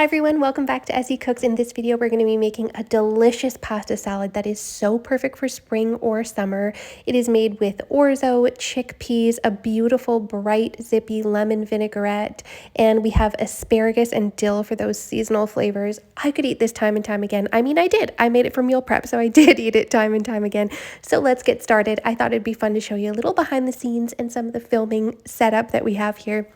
Hi everyone, welcome back to Essy Cooks. In this video, we're going to be making a delicious pasta salad that is so perfect for spring or summer. It is made with orzo, chickpeas, a beautiful bright zippy lemon vinaigrette, and we have asparagus and dill for those seasonal flavors. I could eat this time and time again. I mean, I did. I made it for meal prep, so I did eat it time and time again. So let's get started. I thought it'd be fun to show you a little behind the scenes and some of the filming setup that we have here.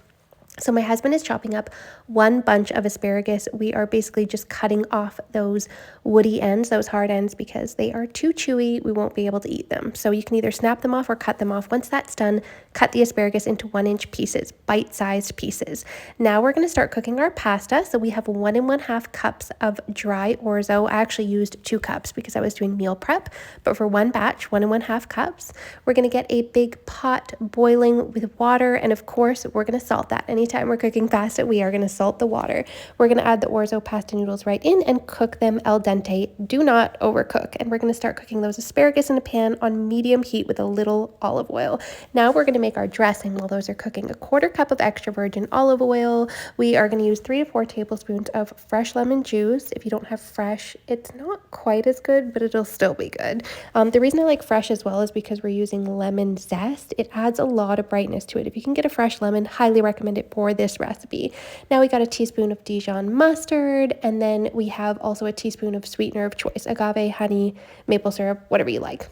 So my husband is chopping up one bunch of asparagus. We are basically just cutting off those woody ends, those hard ends, because they are too chewy. We won't be able to eat them. So you can either snap them off or cut them off. Once that's done, cut the asparagus into 1-inch pieces, bite-sized pieces. Now we're going to start cooking our pasta. So we have 1 1/2 cups of dry orzo. I actually used 2 cups because I was doing meal prep, but for one batch, 1 1/2 cups. We're going to get a big pot boiling with water, and of course, we're going to salt that. Anytime we're cooking pasta, we are going to salt the water. We're going to add the orzo pasta noodles right in and cook them al dente. Do not overcook. And we're going to start cooking those asparagus in a pan on medium heat with a little olive oil. Now we're going to make our dressing while those are cooking. 1/4 cup of extra virgin olive oil. We are going to use 3 to 4 tablespoons of fresh lemon juice. If you don't have fresh, it's not quite as good, but it'll still be good. The reason I like fresh as well is because we're using lemon zest. It adds a lot of brightness to it. If you can get a fresh lemon, highly recommend it for this recipe. Now we got a teaspoon of Dijon mustard, and then we have also a teaspoon of sweetener of choice, agave, honey, maple syrup, whatever you like.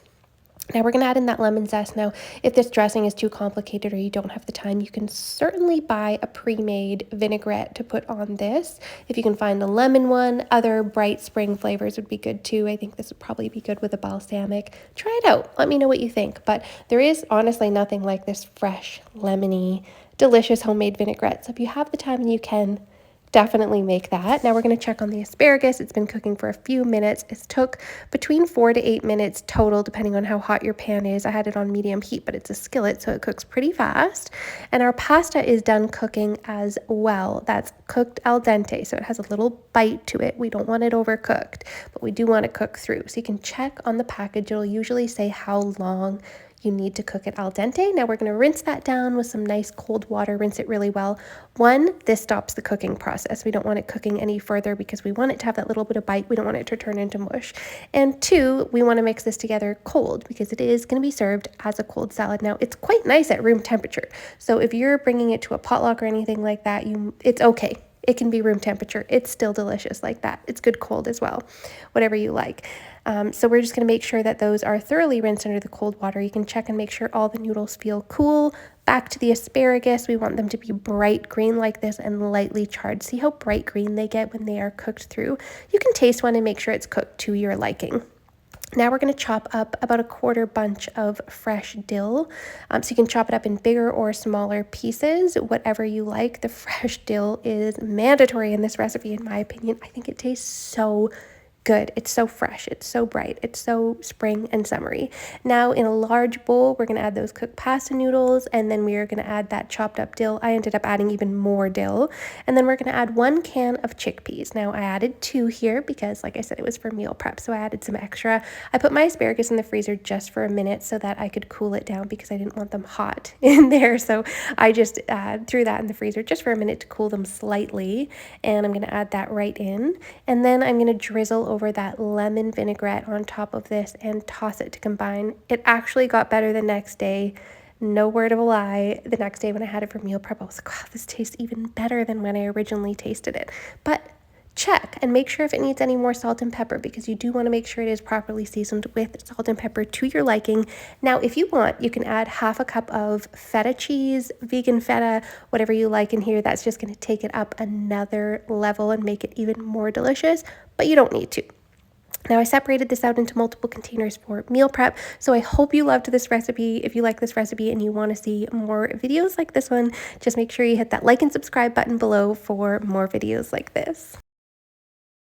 Now we're going to add in that lemon zest. Now, if this dressing is too complicated or you don't have the time, you can certainly buy a pre-made vinaigrette to put on this. If you can find a lemon one, other bright spring flavors would be good too. I think this would probably be good with a balsamic. Try it out. Let me know what you think. But there is honestly nothing like this fresh, lemony, delicious homemade vinaigrette. So if you have the time and you can, definitely make that. Now we're going to check on the asparagus. It's been cooking for a few minutes. It took between 4 to 8 minutes total, depending on how hot your pan is. I had it on medium heat, but it's a skillet, so it cooks pretty fast. And our pasta is done cooking as well. That's cooked al dente, so it has a little bite to it. We don't want it overcooked, but we do want to cook through. So you can check on the package. It'll usually say how long you need to cook it al dente. Now we're going to rinse that down with some nice cold water, rinse it really well. 1, this stops the cooking process. We don't want it cooking any further because we want it to have that little bit of bite. We don't want it to turn into mush. And 2, we want to mix this together cold because it is going to be served as a cold salad. Now it's quite nice at room temperature. So if you're bringing it to a potluck or anything like that, it's okay. It can be room temperature. It's still delicious like that. It's good cold as well, whatever you like. So we're just going to make sure that those are thoroughly rinsed under the cold water. You can check and make sure all the noodles feel cool. Back to the asparagus. We want them to be bright green like this and lightly charred. See how bright green they get when they are cooked through? You can taste one and make sure it's cooked to your liking. Now we're going to chop up about 1/4 bunch of fresh dill. So you can chop it up in bigger or smaller pieces, whatever you like. The fresh dill is mandatory in this recipe, in my opinion. I think it tastes so good. It's so fresh. It's so bright. It's so spring and summery. Now in a large bowl, we're going to add those cooked pasta noodles, and then we are going to add that chopped up dill. I ended up adding even more dill. And then we're going to add 1 can of chickpeas. Now I added 2 here because, like I said, it was for meal prep, so I added some extra. I put my asparagus in the freezer just for a minute so that I could cool it down because I didn't want them hot in there. So I just threw that in the freezer just for a minute to cool them slightly. And I'm going to add that right in. And then I'm going to drizzle over that lemon vinaigrette on top of this and toss it to combine. It actually got better the next day. No word of a lie. The next day when I had it for meal prep, I was like, wow, this tastes even better than when I originally tasted it. But check and make sure if it needs any more salt and pepper, because you do want to make sure it is properly seasoned with salt and pepper to your liking. Now, if you want, you can add 1/2 cup of feta cheese, vegan feta, whatever you like in here. That's just going to take it up another level and make it even more delicious, but you don't need to. Now, I separated this out into multiple containers for meal prep, so I hope you loved this recipe. If you like this recipe and you want to see more videos like this one, just make sure you hit that like and subscribe button below for more videos like this.